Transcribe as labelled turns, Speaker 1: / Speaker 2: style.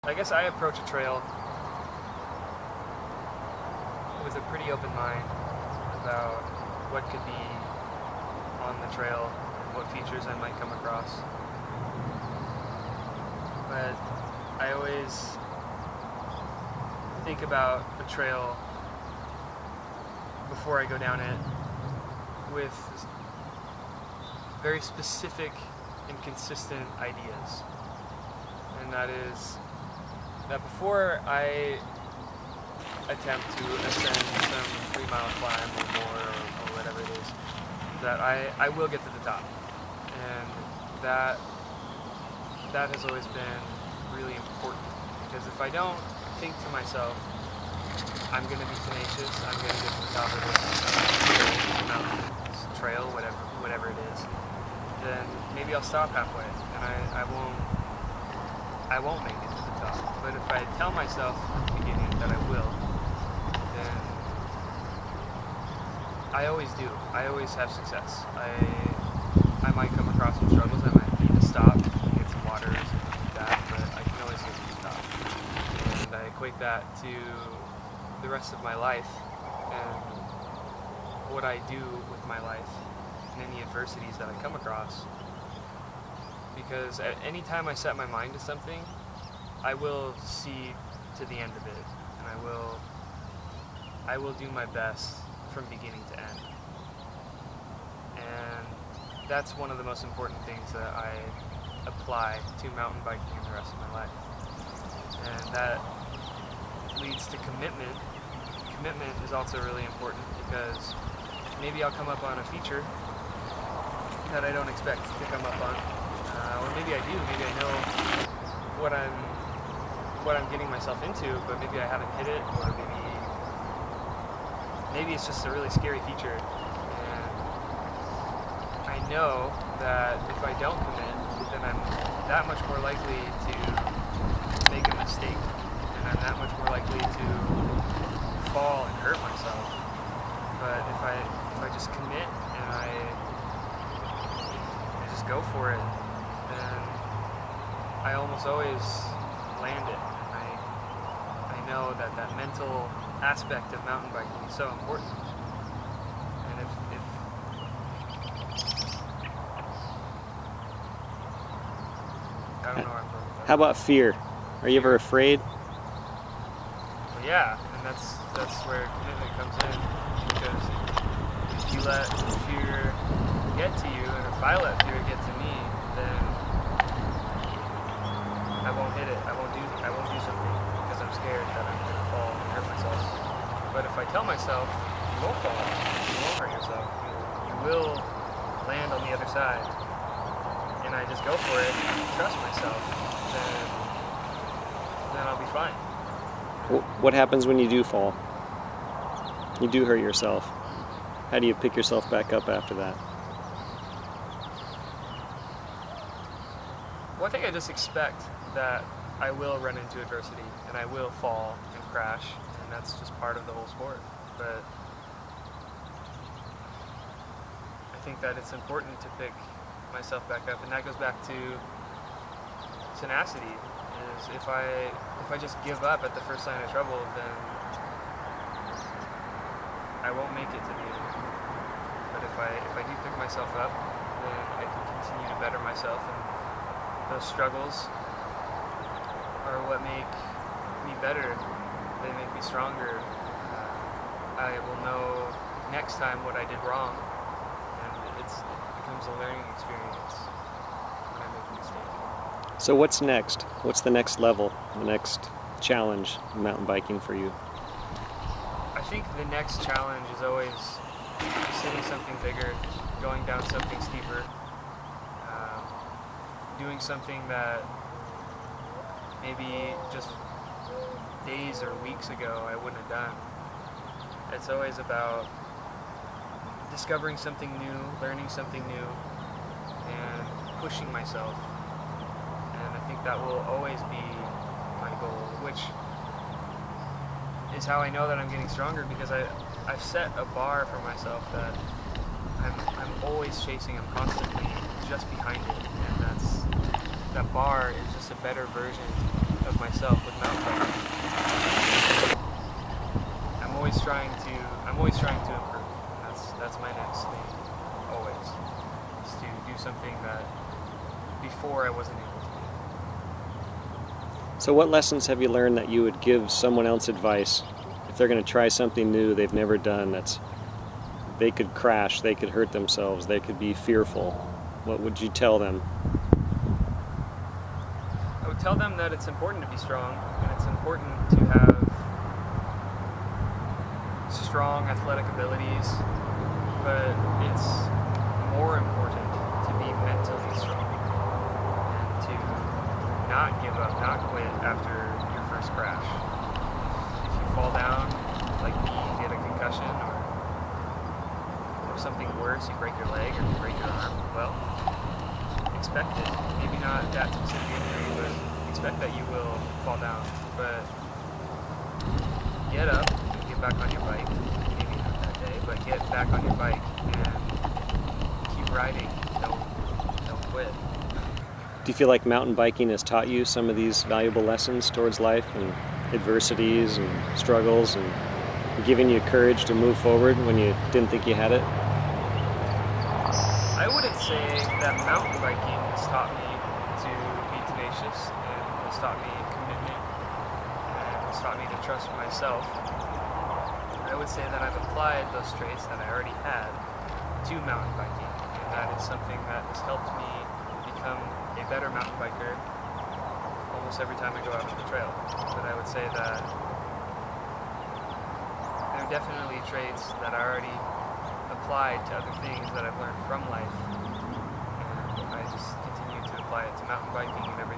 Speaker 1: I guess I approach a trail with a pretty open mind about what could be on the trail and what features I might come across. But I always think about a trail before I go down it with very specific and consistent ideas. And that is that before I attempt to ascend some 3-mile climb or more or whatever it is, that I will get to the top. And that has always been really important, because if I don't think to myself, I'm going to be tenacious, I'm going to get to the top of this mountain, this trail, whatever it is, then maybe I'll stop halfway and I won't make it to the top. But if I tell myself at the beginning that I will, then I always do. I always have success. I might come across some struggles, I might need to stop and get some water or something like that, but I can always get to the top. And I equate that to the rest of my life and what I do with my life and any adversities that I come across. Because at any time I set my mind to something, I will see to the end of it, and I will do my best from beginning to end. And that's one of the most important things that I apply to mountain biking in the rest of my life. And that leads to commitment. Commitment is also really important, because maybe I'll come up on a feature that I don't expect to come up on, or maybe I do. Maybe I know what I'm getting myself into, but maybe I haven't hit it, or maybe it's just a really scary feature. And I know that if I don't commit, then I'm that much more likely to make a mistake, and I'm that much more likely to fall and hurt myself. But if I just commit and I just go for it, then I almost always land it. And I know that mental aspect of mountain biking is so important. And if I don't know where I'm going with that.
Speaker 2: How about fear? Are you ever afraid?
Speaker 1: Well, yeah, and that's where commitment comes in, because if you let fear get to you, and if I let fear get to me, then I won't hit it. I won't do something because I'm scared that I'm going to fall and hurt myself. But if I tell myself, you won't fall, you won't hurt yourself, you will land on the other side, and I just go for it, trust myself, then I'll be fine.
Speaker 2: What happens when you do fall? You do hurt yourself. How do you pick yourself back up after that?
Speaker 1: Well, I think I just expect that I will run into adversity, and I will fall and crash, and that's just part of the whole sport. But I think that it's important to pick myself back up, and that goes back to tenacity. Is if I just give up at the first sign of trouble, then I won't make it to the end. But if I do pick myself up, then I can continue to better myself, and those struggles are what make me better. They make me stronger. I will know next time what I did wrong, and it becomes a learning experience when I make a mistake.
Speaker 2: So what's next? What's the next level, the next challenge in mountain biking for you?
Speaker 1: I think the next challenge is always setting something bigger, going down something steeper, doing something that maybe just days or weeks ago I wouldn't have done. It's always about discovering something new, learning something new, and pushing myself. And I think that will always be my goal, which is how I know that I'm getting stronger, because I've set a bar for myself that I'm always chasing. I'm constantly just behind it, and that bar is just a better version of myself with mountain biking. I'm always trying to improve. That's my next thing, always, is to do something that before I wasn't able to do.
Speaker 2: So what lessons have you learned that you would give someone else advice if they're going to try something new they've never done? They could crash, they could hurt themselves, they could be fearful. What would you tell them?
Speaker 1: I would tell them that it's important to be strong, and it's important to have strong athletic abilities, but it's more important to be mentally strong and to not give up, not quit after your first crash. If you fall down, like me, you get a concussion or something worse, you break your leg or you break your arm, well, expect it. Maybe not that specific injury, but expect that you will fall down. But get up and get back on your bike. Maybe not that day, but get back on your bike and keep riding. Don't quit.
Speaker 2: Do you feel like mountain biking has taught you some of these valuable lessons towards life and adversities and struggles and giving you courage to move forward when you didn't think you had it?
Speaker 1: I wouldn't say that mountain biking has taught me to be tenacious and has taught me commitment and has taught me to trust myself. I would say that I've applied those traits that I already had to mountain biking, and that is something that has helped me become a better mountain biker almost every time I go out on the trail. But I would say that there are definitely traits that I already applied to other things that I've learned from life, and I just continue to apply it to mountain biking and everything